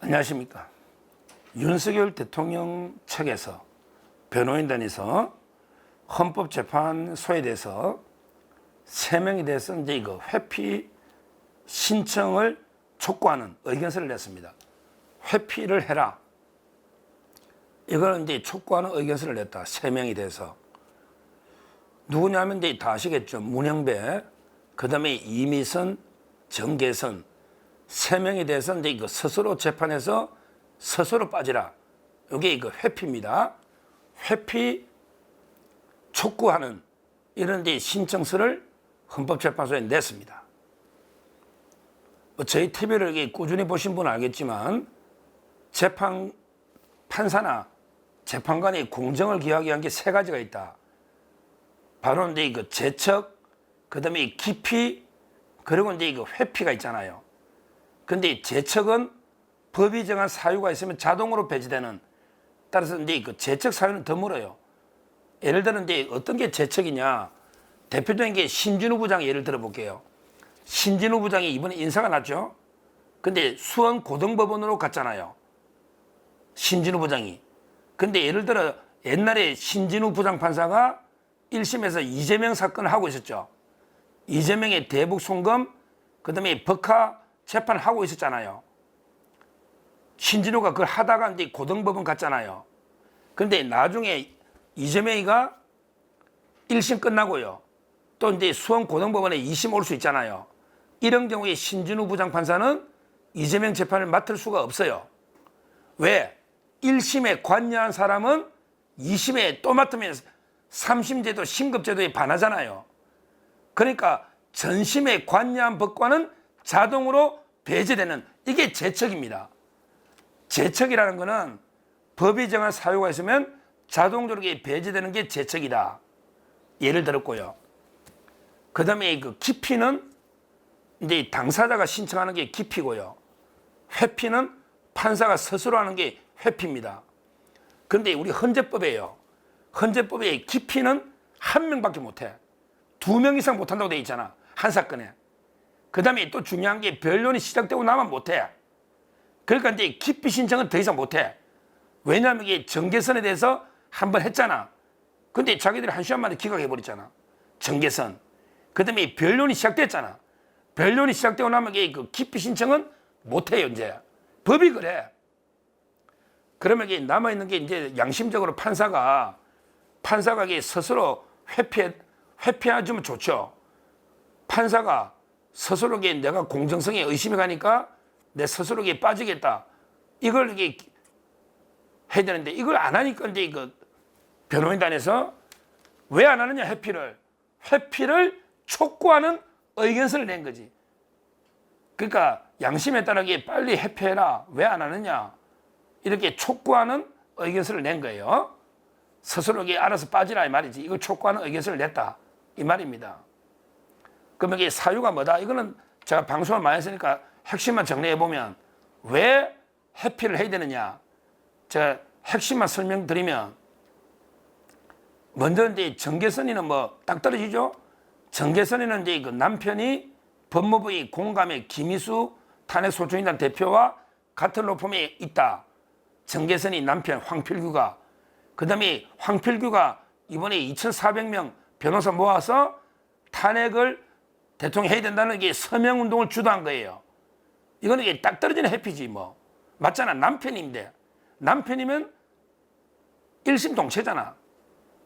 안녕하십니까. 윤석열 대통령 측에서 변호인단에서 헌법재판소에 대해서 3명에 대해서 이제 이거 회피 신청을 촉구하는 의견서를 냈습니다. 회피를 해라. 이걸 이제 촉구하는 의견서를 냈다. 3명이 대해서. 누구냐면 이제 다 아시겠죠. 문영배, 그 다음에 이미선, 정계선 3명에 대해서 이제 이거 스스로 재판에서 스스로 빠지라. 이게 이거 회피입니다. 회피 촉구하는 이런 이제 신청서를 헌법재판소에 냈습니다. 저희 TV를 꾸준히 보신 분은 알겠지만 판사나 재판관이 공정을 기하기 위한 게 3가지가 있다. 바로 이제 이거 재척, 그 다음에 기피, 그리고 이제 이거 회피가 있잖아요. 근데 재척은 법이 정한 사유가 있으면 자동으로 배제되는, 따라서 이제 이거 재척 사유는 더 멀어요. 예를 들어 이제 어떤 게 재척이냐. 대표적인 게 신진우 부장 예를 들어 볼게요. 신진우 부장이 이번에 인사가 났죠. 근데 수원 고등법원으로 갔잖아요. 신진우 부장이. 근데 예를 들어 옛날에 신진우 부장판사가 1심에서 이재명 사건을 하고 있었죠. 이재명의 대북 송금, 그 다음에 법화 재판을 하고 있었잖아요. 신진우가 그걸 하다가 이제 고등법원 갔잖아요. 근데 나중에 이재명이가 1심 끝나고요. 또 이제 수원 고등법원에 2심 올 수 있잖아요. 이런 경우에 신진우 부장판사는 이재명 재판을 맡을 수가 없어요. 왜? 1심에 관여한 사람은 2심에 또 맡으면 3심제도 신급제도에 반하잖아요. 그러니까 전심에 관여한 법관은 자동으로 배제되는, 이게 재척입니다. 재척이라는 것은 법이 정한 사유가 있으면 자동적으로 배제되는 게 재척이다. 예를 들었고요. 그 다음에 그 기피는 이제 당사자가 신청하는 게 기피고요. 회피는 판사가 스스로 하는 게 회피입니다. 그런데 우리 헌재법에요. 헌재법에 기피는 1명밖에 못해. 2명 이상 못한다고 돼 있잖아. 한 사건에. 그 다음에 또 중요한 게 변론이 시작되고 나면 못해. 그러니까 이제 기피 신청은 더 이상 못해. 왜냐하면 이게 정계선에 대해서 한번 했잖아. 근데 자기들이 1시간 만에 기각해버렸잖아. 정계선. 그 다음에 변론이 시작됐잖아. 변론이 시작되고 나면 이게 그 기피 신청은 못해요, 이제. 법이 그래. 그러면 이게 남아있는 게 이제 양심적으로 판사가 이게 스스로 회피해주면 좋죠. 판사가 스스로 이게 내가 공정성에 의심이 가니까 내 스스로 이게 빠지겠다. 이걸 이게 해야 되는데 이걸 안 하니까 이제 이거 변호인단에서 왜 안 하느냐, 회피를 촉구하는 의견서를 낸 거지. 그러니까 양심에 따르게 빨리 회피해라. 왜 안 하느냐. 이렇게 촉구하는 의견서를 낸 거예요. 스스로 이게 알아서 빠지라 이 말이지. 이걸 촉구하는 의견서를 냈다 이 말입니다. 그러면 이게 사유가 뭐다? 이거는 제가 방송을 많이 했으니까 핵심만 정리해 보면 왜 회피를 해야 되느냐. 제가 핵심만 설명드리면 먼저 이제 정계선이는 뭐 딱 떨어지죠. 정계선이는 이제 그 남편이 법무부의 공감의 김희수 탄핵소추인단 대표와 같은 로펌에 있다. 정계선이 남편 황필규가. 그 다음에 황필규가 이번에 2,400명 변호사 모아서 탄핵을 대통령이 해야 된다는 게 서명운동을 주도한 거예요. 이거는 이게 딱 떨어지는 회피지 뭐. 맞잖아. 남편인데. 남편이면 1심 동체잖아.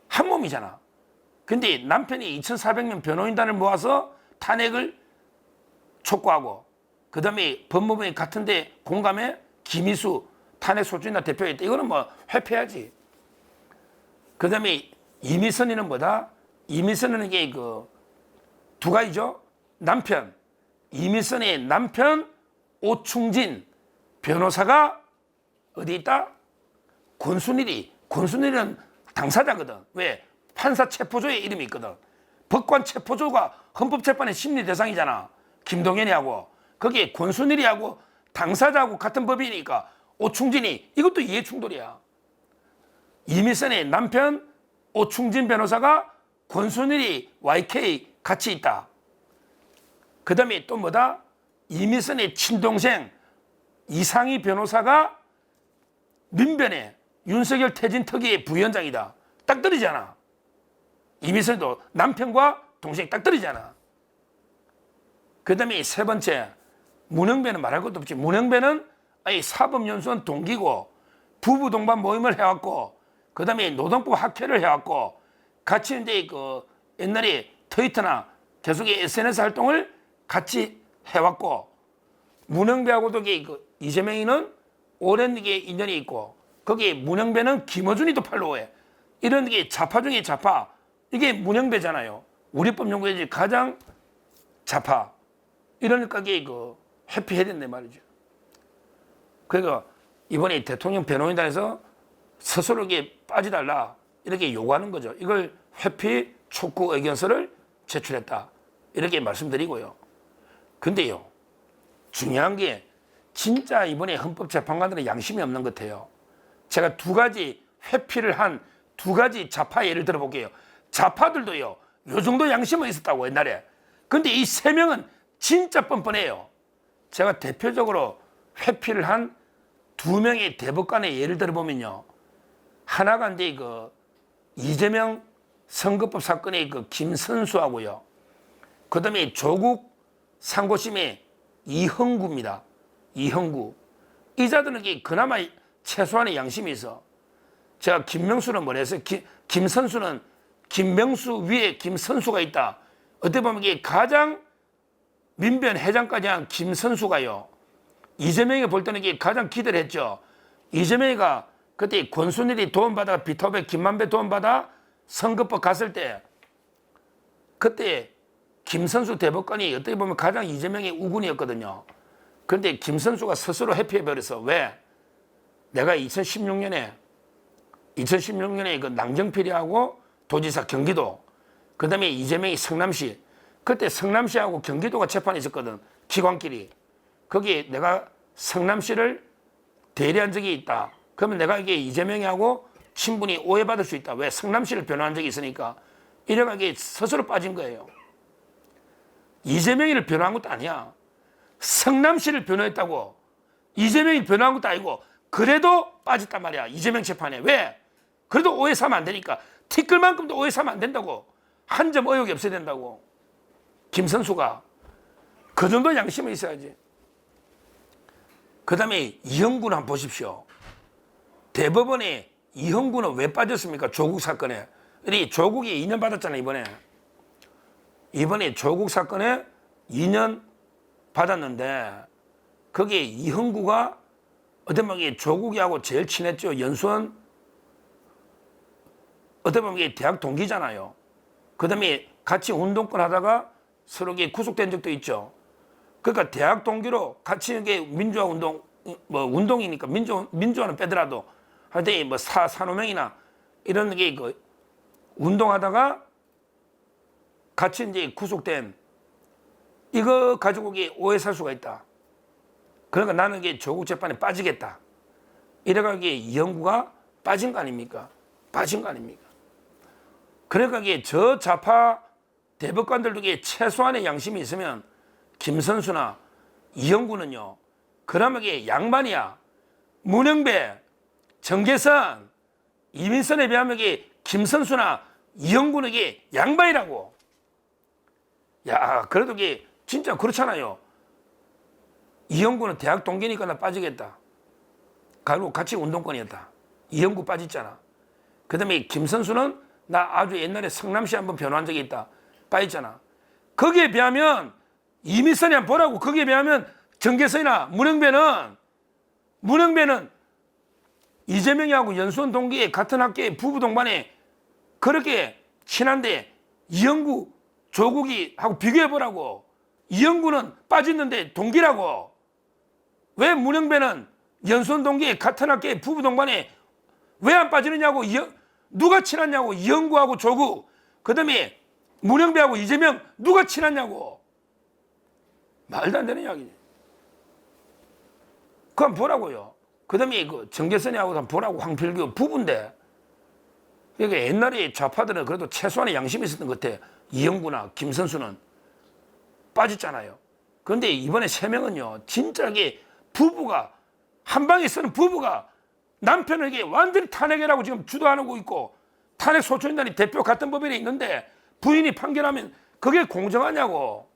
한 몸이잖아. 근데 남편이 2,400명 변호인단을 모아서 탄핵을 촉구하고 그 다음에 법무부에 같은데 공감에 김희수 탄핵소추인단 대표가 있다. 이거는 뭐 회피해야지. 그 다음에 이미선이는 뭐다? 이미선은 이게 그 2가지죠. 남편. 이미선의 남편 오충진 변호사가 어디 있다? 권순일은 당사자거든. 왜? 판사 체포조에 이름이 있거든. 법관 체포조가 헌법재판의 심리 대상이잖아. 김동연이하고. 거기에 권순일이하고 당사자하고 같은 법이니까 오충진이, 이것도 이해충돌이야. 이미선의 남편 오충진 변호사가 권순일이 YK 같이 있다. 그 다음에 또 뭐다? 이미선의 친동생 이상희 변호사가 민변의 윤석열 퇴진 특위의 부위원장이다. 딱 떨어지잖아. 이미선도 남편과 동생이 딱 떨어지잖아. 그 다음에 세 번째, 문흥배는 말할 것도 없지. 문흥배는 사법연수원 동기고 부부 동반 모임을 해왔고, 그 다음에 노동법 학회를 해왔고, 같이 이제 그 옛날에 트위터나 계속 SNS 활동을 같이 해왔고, 문흥배하고도 그 이재명이는 오랜 게 인연이 있고, 거기에 문흥배는 김어준이도 팔로우해. 이런 게 좌파 중에 좌파. 이게 문흥배잖아요. 우리법 연구에서 가장 좌파. 이러니까 이게 그 회피해야 된단 말이죠. 그러니까 이번에 대통령 변호인단에서 스스로 이게 빠지달라 이렇게 요구하는 거죠. 이걸 회피 촉구 의견서를 제출했다. 이렇게 말씀드리고요. 근데요, 중요한 게 진짜 이번에 헌법재판관들은 양심이 없는 것 같아요. 제가 두 가지 회피를 한 두 가지 좌파 예를 들어볼게요. 좌파들도요, 요 정도 양심은 있었다고 옛날에. 근데 이 세 명은 진짜 뻔뻔해요. 제가 대표적으로 회피를 한 두 명의 대법관의 예를 들어보면요. 하나가 이제 그 이재명 선거법 사건의 그 김선수하고요. 그 다음에 조국 상고심의 이형구입니다. 이형구. 이 자들은 그나마 최소한의 양심이 있어. 제가 김명수는 뭐랬어요? 김선수는 김명수 위에 김선수가 있다. 어떻게 보면 이게 가장 민변 회장까지 한 김선수가요. 이재명이 볼 때는 이게 가장 기대를 했죠. 이재명이가 그때 권순일이 도움받아 비토백 김만배 도움받아 선거법 갔을 때 그때 김선수 대법관이 어떻게 보면 가장 이재명의 우군이었거든요. 그런데 김선수가 스스로 회피해버려서 왜? 내가 2016년에 그 낭정필이하고 도지사 경기도, 그 다음에 이재명이 성남시, 그때 성남시하고 경기도가 재판이 있었거든. 기관끼리. 거기에 내가 성남시를 대리한 적이 있다. 그러면 내가 이게 이재명하고 친분이 오해받을 수 있다. 왜? 성남시를 변호한 적이 있으니까. 이래가 이게 스스로 빠진 거예요. 이재명이를 변호한 것도 아니야. 성남시를 변호했다고. 이재명이 변호한 것도 아니고 그래도 빠졌단 말이야. 이재명 재판에. 왜? 그래도 오해 사면 안 되니까. 티끌만큼도 오해 사면 안 된다고. 한 점 의혹이 없어야 된다고. 김선수가. 그 정도 양심이 있어야지. 그 다음에 이형구는 한번 보십시오. 대법원에 이형구는 왜 빠졌습니까? 조국 사건에. 우리 조국이 2년 받았잖아요, 이번에. 이번에 조국 사건에 2년 받았는데 거기에 이형구가 어떻게 보면 조국이하고 제일 친했죠. 연수원 어떻게 보면 이게 대학 동기잖아요. 그 다음에 같이 운동권 하다가 서로 구속된 적도 있죠. 그러니까 대학 동기로 같이 이게 민주화 운동, 뭐 운동이니까 민주화는 빼더라도 하여튼 뭐 산호명이나 이런 게 그 운동하다가 같이 이제 구속된 이거 가지고 이게 오해 살 수가 있다. 그러니까 나는 이게 조국 재판에 빠지겠다. 이래가 이게 이형구가 빠진 거 아닙니까? 빠진 거 아닙니까? 그러니까 이게 저 좌파 대법관들도 이게 최소한의 양심이 있으면 김선수나 이형구는요, 그러면 이게 양반이야. 문흥배, 정계선, 이민선에 비하면 이게 김선수나 이형구는 이게 양반이라고. 야, 그래도 이게 진짜 그렇잖아요. 이형구는 대학 동기니까 나 빠지겠다. 그리고 같이 운동권이었다. 이형구 빠졌잖아. 그 다음에 김선수는 나 아주 옛날에 성남시 한번 변호한 적이 있다. 빠졌잖아. 거기에 비하면 이민선이 한번 보라고. 거기에 비하면 정계선이나 문흥배는 이재명이하고 연수원 동기에 같은 학교에 부부 동반에 그렇게 친한데 이형구, 조국이 하고 비교해보라고. 이형구는 빠졌는데 동기라고. 왜 문흥배는 연수원 동기에 같은 학교에 부부 동반에 왜 안 빠지느냐고. 누가 친하냐고. 이형구하고 조국. 그 다음에 문흥배하고 이재명 누가 친하냐고. 말도 안 되는 이야기지. 그거 한번 보라고요. 그 다음에 그 정계선이하고 한번 보라고. 황필규 부부인데. 그러니까 옛날에 좌파들은 그래도 최소한의 양심이 있었던 것 같아. 이형구나 김선수는 빠졌잖아요. 그런데 이번에 세 명은요, 진짜 이게 부부가 한방에 쓰는 부부가 남편에게 완전히 탄핵이라고 지금 주도하고 있고 탄핵 소추인단이 대표 같은 법인에 있는데 부인이 판결하면 그게 공정하냐고.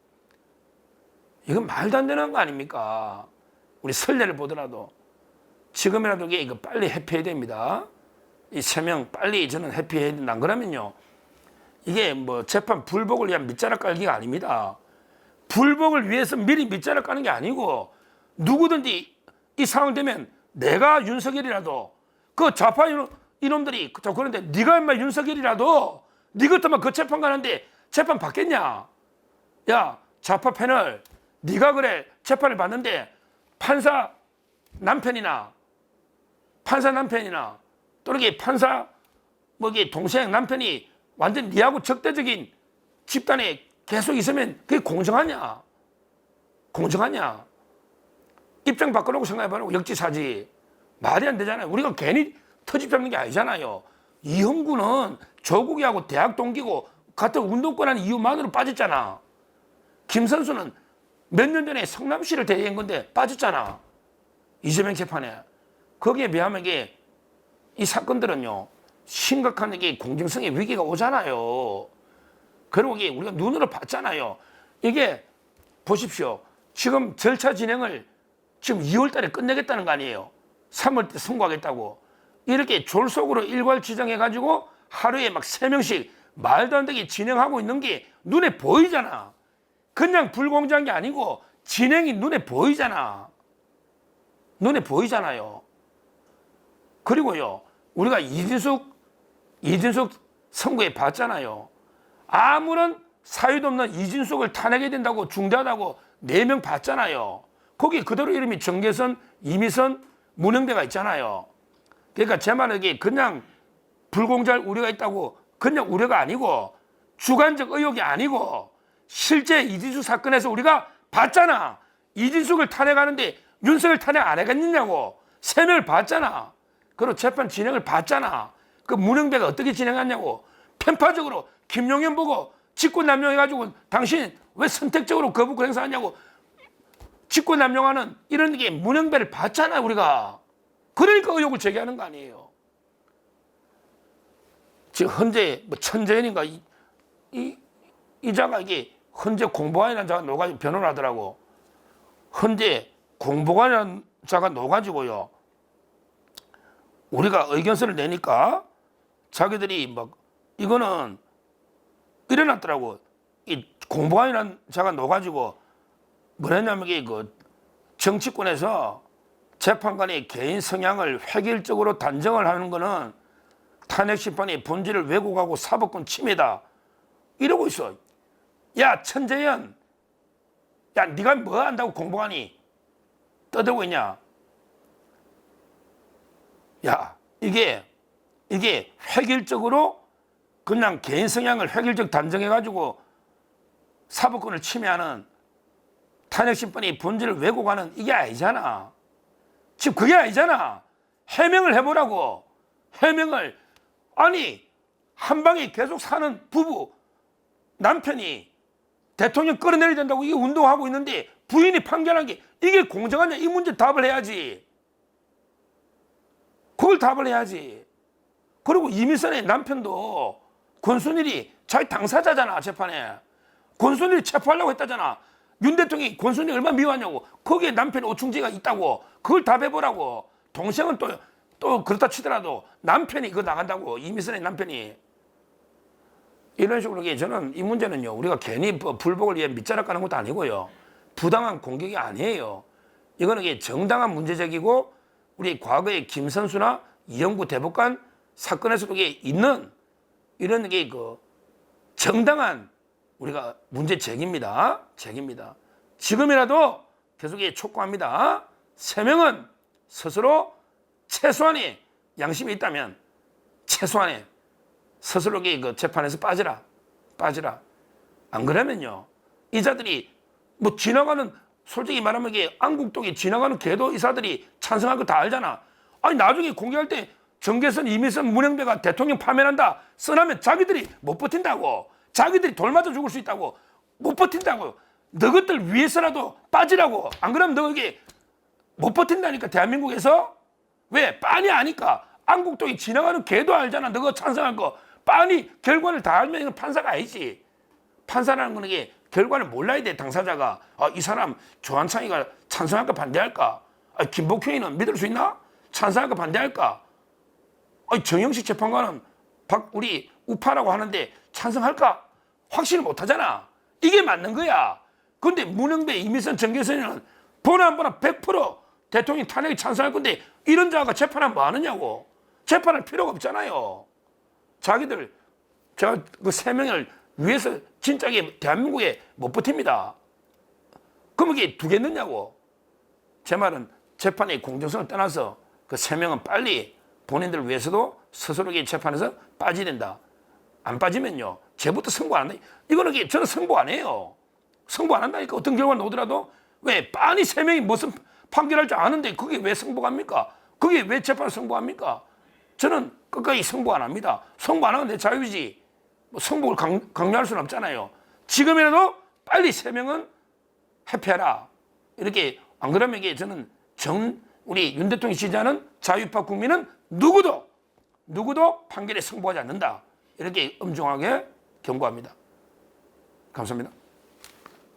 이건 말도 안 되는 거 아닙니까? 우리 선례를 보더라도 지금이라도 이거 빨리 회피해야 됩니다. 이 3명 빨리 저는 회피해야 된다. 안 그러면요, 이게 뭐 재판 불복을 위한 밑자락 깔기가 아닙니다. 불복을 위해서 미리 밑자락 까는 게 아니고 누구든지 이 상황 되면 내가 윤석열이라도 그 좌파 이놈들이 그런데 네가 인마 윤석열이라도 네 같으면 그 재판 가는데 재판 받겠냐? 야, 좌파 패널, 네가 그래 재판을 받는데 판사 남편이나 또는 이게 판사 뭐 이게 동생 남편이 완전 네하고 적대적인 집단에 계속 있으면 그게 공정하냐? 공정하냐? 입장 바꿔놓고 생각해봐라. 역지사지. 말이 안 되잖아요. 우리가 괜히 터집 잡는 게 아니잖아요. 이형구는 조국이하고 대학 동기고 같은 운동권 하는 이유만으로 빠졌잖아. 김선수는 몇 년 전에 성남시를 대행한 건데 빠졌잖아. 이재명 재판에. 거기에 비하면 이게 이 사건들은요, 심각한 이게 공정성의 위기가 오잖아요. 그리고 이게 우리가 눈으로 봤잖아요. 이게 보십시오. 지금 절차 진행을 지금 2월 달에 끝내겠다는 거 아니에요. 3월 때 선고하겠다고. 이렇게 졸속으로 일괄 지정해가지고 하루에 막 3명씩 말도 안 되게 진행하고 있는 게 눈에 보이잖아. 그냥 불공정한 게 아니고 진행이 눈에 보이잖아. 눈에 보이잖아요. 그리고요, 우리가 이진숙 선거에 봤잖아요. 아무런 사유도 없는 이진숙을 탄핵해야 된다고 중대하다고 4명 봤잖아요. 거기 그대로 이름이 정계선, 이미선, 문영배가 있잖아요. 그러니까 제 말은 이게 그냥 불공정할 우려가 있다고 그냥 우려가 아니고 주관적 의혹이 아니고 실제 이진숙 사건에서 우리가 봤잖아. 이진숙을 탄핵하는데 윤석열 탄핵 안 해갔느냐고. 3명을 봤잖아. 그리고 재판 진행을 봤잖아. 그 문영배가 어떻게 진행했냐고. 편파적으로 김용현 보고 직권남용해가지고 당신 왜 선택적으로 거부권 행사하냐고. 직권남용하는 이런 게 문영배를 봤잖아 우리가. 그러니까 의혹을 제기하는 거 아니에요. 지금 헌재 뭐 천재현인가 이 자가 이게 헌재 공보관이라는 자가 넣어가지고 변호를 하더라고. 헌재 공보관이라는 자가 넣어가지고요, 우리가 의견서를 내니까 자기들이 막 이거는 일어났더라고. 이 공보관이라는 자가 넣어가지고 뭐랬냐면 이게 그 정치권에서 재판관의 개인 성향을 획일적으로 단정을 하는 거는 탄핵 심판의 본질을 왜곡하고 사법권 침해다. 이러고 있어. 야, 천재현, 야, 네가 뭐 안다고 공보관이 떠들고 있냐? 야, 이게 획일적으로 그냥 개인 성향을 획일적 단정해가지고 사법권을 침해하는 탄핵 심판의 본질을 왜곡하는 이게 아니잖아. 지금 그게 아니잖아. 해명을 해보라고. 해명을. 아니, 한방에 계속 사는 부부 남편이 대통령 끌어내려야 된다고 이게 운동하고 있는데 부인이 판결한 게 이게 공정하냐? 이 문제 답을 해야지. 그걸 답을 해야지. 그리고 이미선의 남편도 권순일이 자기 당사자잖아. 재판에 권순일이 체포하려고 했다잖아. 윤 대통령이 권순일이 얼마나 미워하냐고. 거기에 남편이 오충지가 있다고. 그걸 답해보라고. 동생은 또 그렇다 치더라도 남편이 그거 나간다고. 이미선의 남편이. 이런 식으로 저는 이 문제는요, 우리가 괜히 불복을 위해 밑자락 가는 것도 아니고요, 부당한 공격이 아니에요. 이거는 이게 정당한 문제제기고 우리 과거에 김선수나 이영구 대법관 사건에서도 이게 있는 이런 게 그 정당한 우리가 문제 제기입니다. 지금이라도 계속 촉구합니다. 3명은 스스로 최소한의 양심이 있다면 최소한의 스스로 그 재판에서 빠지라. 안 그러면요, 이 자들이 뭐 지나가는, 솔직히 말하면 이게 안국동에 지나가는 개도 이사들이 찬성할 거 다 알잖아. 아니 나중에 공개할 때 정계선, 이미선, 문영배가 대통령 파면한다 써나면 자기들이 못 버틴다고. 자기들이 돌 맞아 죽을 수 있다고. 못 버틴다고. 너것들 위해서라도 빠지라고. 안 그러면 너 이게 못 버틴다니까 대한민국에서. 왜? 빤히 아니까. 안국동에 지나가는 개도 알잖아. 너가 찬성할 거. 빤히 결과를 다 알면 이건 판사가 아니지. 판사라는 거는 이게 결과를 몰라야 돼. 당사자가. 아, 이 사람 조한창이가 찬성할까 반대할까? 아, 김복효이는 믿을 수 있나? 찬성할까 반대할까? 아, 정영식 재판관은 우리 우파라고 하는데 찬성할까? 확신을 못하잖아. 이게 맞는 거야. 근데 문영배, 이미선, 정계선이는 보나 안 보나 100% 대통령 탄핵에 찬성할 건데 이런 자가 재판하면 뭐 하느냐고. 재판할 필요가 없잖아요. 자기들 제가 그 3명을 위해서 진짜게 대한민국에 못 버팁니다. 그럼 이게 두겠느냐고. 제 말은 재판의 공정성을 떠나서 그 3명은 빨리 본인들을 위해서도 스스로에게 재판에서 빠져야 된다. 안 빠지면요, 쟤부터 선고 안 한다. 이거는 저는 선고 안 해요. 선고 안 한다니까. 어떤 결과가 나오더라도. 왜? 빤히 3명이 무슨 판결할 줄 아는데 그게 왜 선고합니까? 그게 왜 재판을 선고합니까? 저는 끝까지 선고 안 합니다. 선고 안 하면 내 자유지. 뭐 선고를 강요할 수는 없잖아요. 지금이라도 빨리 3명은 회피해라. 이렇게. 안 그러면 이게 저는 우리 윤 대통령이 지지하는 자유파 국민은 누구도 판결에 승복하지 않는다. 이렇게 엄중하게 경고합니다. 감사합니다.